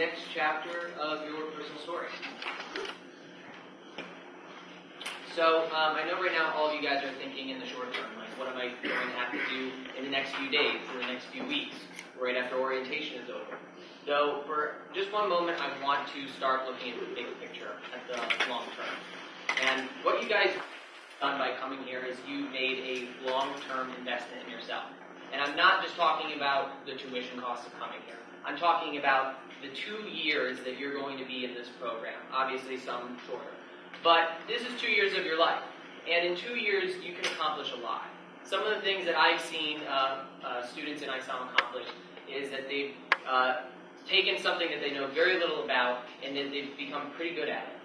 next chapter of your personal story. So, I know right now all of you guys are thinking in the short term, like, what am I going to have to do in the next few days, in the next few weeks, right after orientation is over. So, for just one moment, I want to start looking at the big picture, at the long term. And what you guys have done by coming here is you made a long-term investment in yourself. And I'm not just talking about the tuition costs of coming here. I'm talking about the 2 years that you're going to be in this program. Obviously, some shorter. But this is 2 years of your life. And in 2 years, you can accomplish a lot. Some of the things that I've seen students in ISOM accomplish is that they've taken something that they know very little about, and then they've become pretty good at it.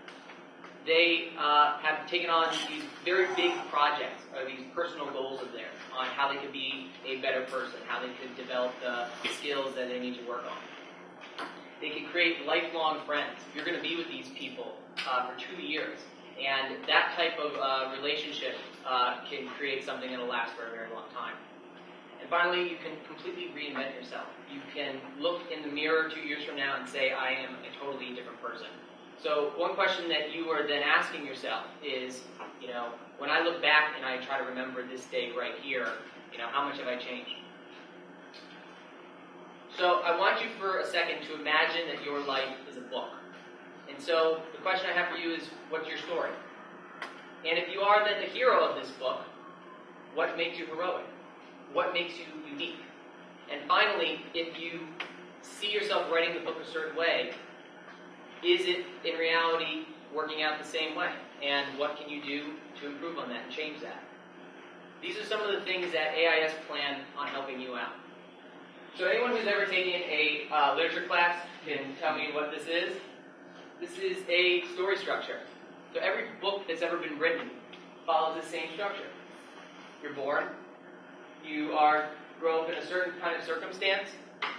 They have taken on these very big projects, or these personal goals of theirs, on how they could be a better person, how they could develop the skills that they need to work on. They can create lifelong friends. You're going to be with these people for 2 years, and that type of relationship can create something that will last for a very long time. And finally, you can completely reinvent yourself. You can look in the mirror 2 years from now and say, I am a totally different person. So one question that you are then asking yourself is, when I look back and I try to remember this day right here, how much have I changed? So I want you for a second to imagine that your life is a book. And so the question I have for you is, what's your story? And if you are then the hero of this book, what makes you heroic? What makes you unique? And finally, if you see yourself writing the book a certain way, is it in reality working out the same way? And what can you do to improve on that and change that? These are some of the things that AIS plan on helping you out. So anyone who's ever taken a literature class can tell me what this is. This is a story structure. So every book that's ever been written follows the same structure. You're born. You grow up in a certain kind of circumstance,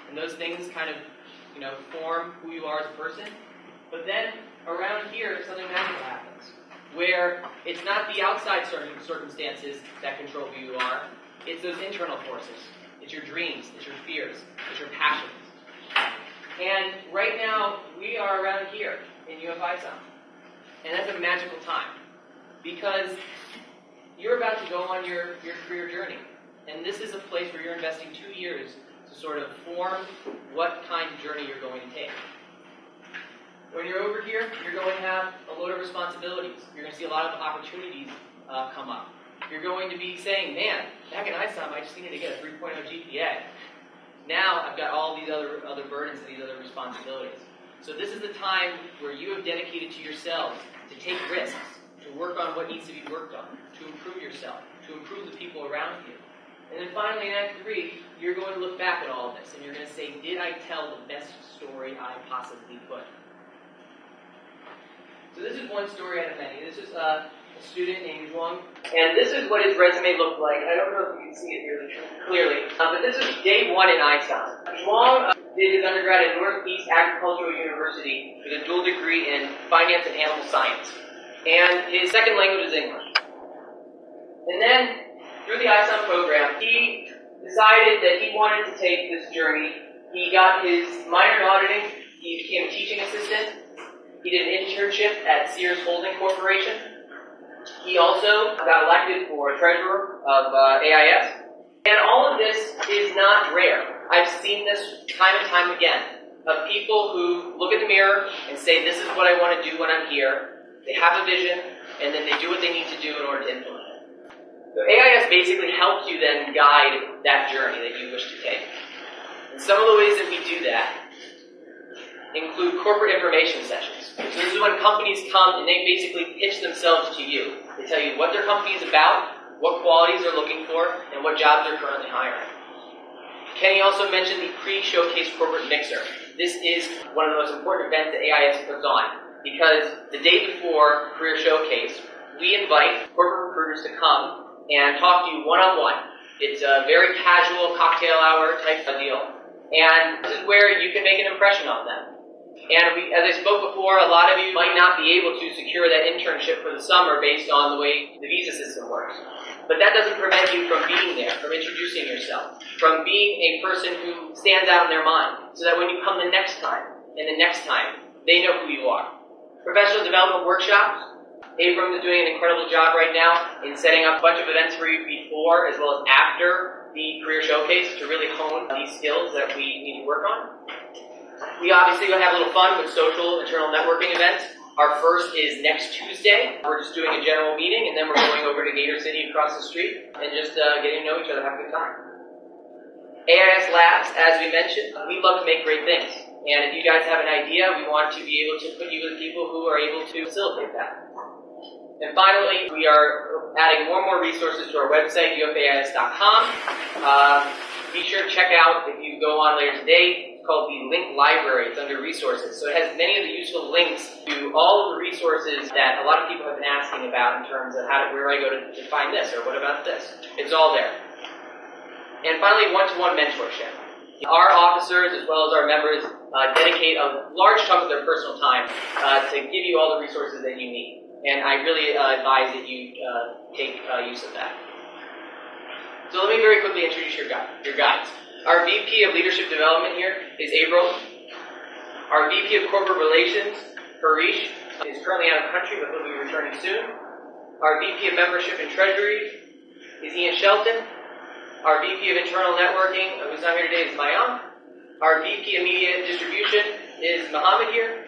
and those things kind of, form who you are as a person. But then, around here, something magical happens, where it's not the outside circumstances that control who you are, it's those internal forces. It's your dreams, it's your fears, it's your passions. And right now, we are around here in UFAIS. And that's a magical time, because you're about to go on your career journey. And this is a place where you're investing 2 years to sort of form what kind of journey you're going to take. When you're over here, you're going to have a load of responsibilities. You're going to see a lot of opportunities come up. You're going to be saying, man, back in ISOM, I just needed to get a 3.0 GPA. Now I've got all these other burdens and these other responsibilities. So this is the time where you have dedicated to yourselves to take risks, to work on what needs to be worked on, to improve yourself, to improve the people around you. And then finally, in Act 3, you're going to look back at all of this, and you're going to say, did I tell the best story I possibly could? So this is one story out of many. This is a student named Zhuang, and this is what his resume looked like. I don't know if you can see it here clearly, but this is day one in ISOM. Zhuang did his undergrad at Northeast Agricultural University with a dual degree in finance and animal science, and his second language is English. And then, through the ISOM program, he decided that he wanted to take this journey. He got his minor in auditing, he became a teaching assistant, he did an internship at Sears Holding Corporation. He also got elected for treasurer of AIS. And all of this is not rare. I've seen this time and time again, of people who look in the mirror and say, this is what I want to do when I'm here. They have a vision, and then they do what they need to do in order to implement it. So AIS basically helps you then guide that journey that you wish to take. And some of the ways that we do that include corporate information sessions. So this is when companies come and they basically pitch themselves to you. They tell you what their company is about, what qualities they're looking for, and what jobs they're currently hiring. Kenny also mentioned the pre-showcase corporate mixer. This is one of the most important events that AIS puts on, because the day before Career Showcase, we invite corporate recruiters to come and talk to you one-on-one. It's a very casual cocktail hour type of deal. And this is where you can make an impression on them. And as I spoke before, a lot of you might not be able to secure that internship for the summer based on the way the visa system works. But that doesn't prevent you from being there, from introducing yourself, from being a person who stands out in their mind, so that when you come the next time, and the next time, they know who you are. Professional development workshops. Abram is doing an incredible job right now in setting up a bunch of events for you before as well as after the career showcase to really hone these skills that we need to work on. We obviously will have a little fun with social internal networking events. Our first is next Tuesday. We're just doing a general meeting, and then we're going over to Gator City across the street and just getting to know each other, have a good time. AIS Labs, as we mentioned, we love to make great things. And if you guys have an idea, we want to be able to put you with people who are able to facilitate that. And finally, we are adding more and more resources to our website, UFAIS.com. Be sure to check out, if you go on later today, it's called the Link Library. It's under Resources. So it has many of the useful links to all of the resources that a lot of people have been asking about in terms of where do I go to find this, or what about this? It's all there. And finally, one-to-one mentorship. Our officers, as well as our members, dedicate a large chunk of their personal time to give you all the resources that you need. And I really advise that you take use of that. So let me very quickly introduce your guides. Our VP of Leadership Development here is April. Our VP of Corporate Relations, Harish, is currently out of the country, but he'll be returning soon. Our VP of Membership and Treasury is Ian Shelton. Our VP of Internal Networking, who's not here today, is Mayam. Our VP of Media Distribution is Mohammed here.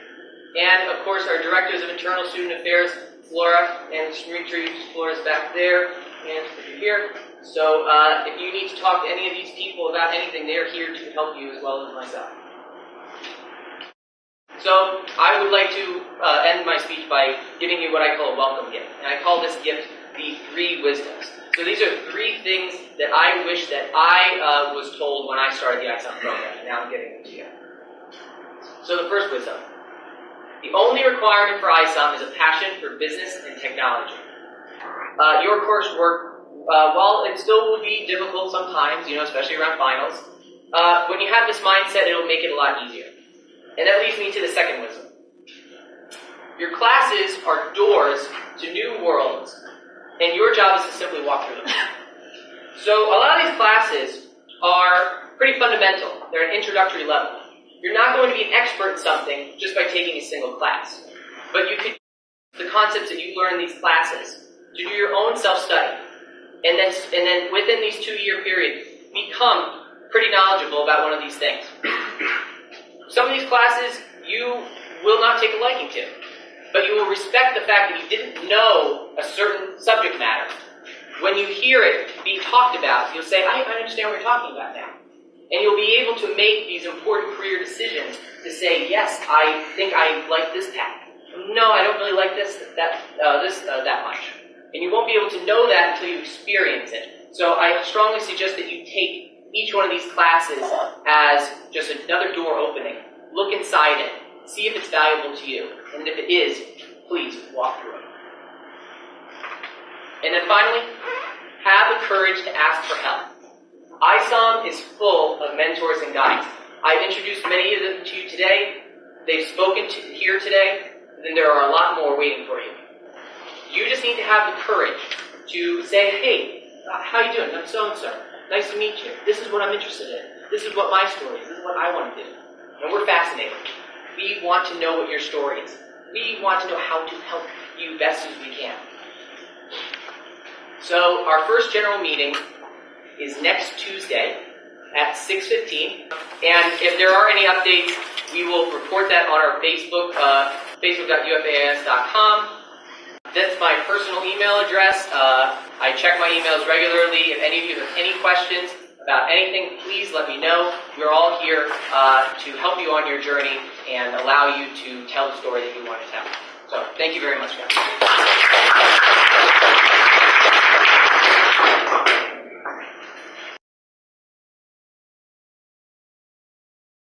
And, of course, our Directors of Internal Student Affairs, Flora, and Smitri, Flora's back there, and Smitri here. So, if you need to talk to any of these people about anything, they're here to help you as well as myself. So, I would like to end my speech by giving you what I call a welcome gift. And I call this gift the 3 wisdoms. So these are 3 things that I wish that I was told when I started the ISOM program, and now I'm giving them to you. So the first wisdom. The only requirement for ISOM is a passion for business and technology. Your coursework, while it still will be difficult sometimes, especially around finals, when you have this mindset, it'll make it a lot easier. And that leads me to the second wisdom. Your classes are doors to new worlds, and your job is to simply walk through them. So a lot of these classes are pretty fundamental. They're an introductory level. You're not going to be an expert in something just by taking a single class. But you could use the concepts that you learn in these classes to do your own self-study. And then within these 2-year periods, become pretty knowledgeable about one of these things. Some of these classes you will not take a liking to. But you will respect the fact that you didn't know a certain subject matter. When you hear it being talked about, you'll say, I understand what you're talking about now. And you'll be able to make these important career decisions to say, yes, I think I like this path. No, I don't really like that much. And you won't be able to know that until you experience it. So I strongly suggest that you take each one of these classes as just another door opening. Look inside it. See if it's valuable to you. And if it is, please walk through it. And then finally, have the courage to ask for help. ISOM is full of mentors and guides. I've introduced many of them to you today. They've spoken here today. Then there are a lot more waiting for you. You just need to have the courage to say, hey, how you doing? I'm so-and-so. Nice to meet you. This is what I'm interested in. This is what my story is. This is what I want to do. And we're fascinated. We want to know what your story is. We want to know how to help you best as we can. So our first general meeting is next Tuesday at 6:15. And if there are any updates, we will report that on our Facebook, facebook.ufais.com. That's my personal email address. I check my emails regularly. If any of you have any questions about anything, please let me know. We're all here to help you on your journey and allow you to tell the story that you want to tell. So, thank you very much, guys.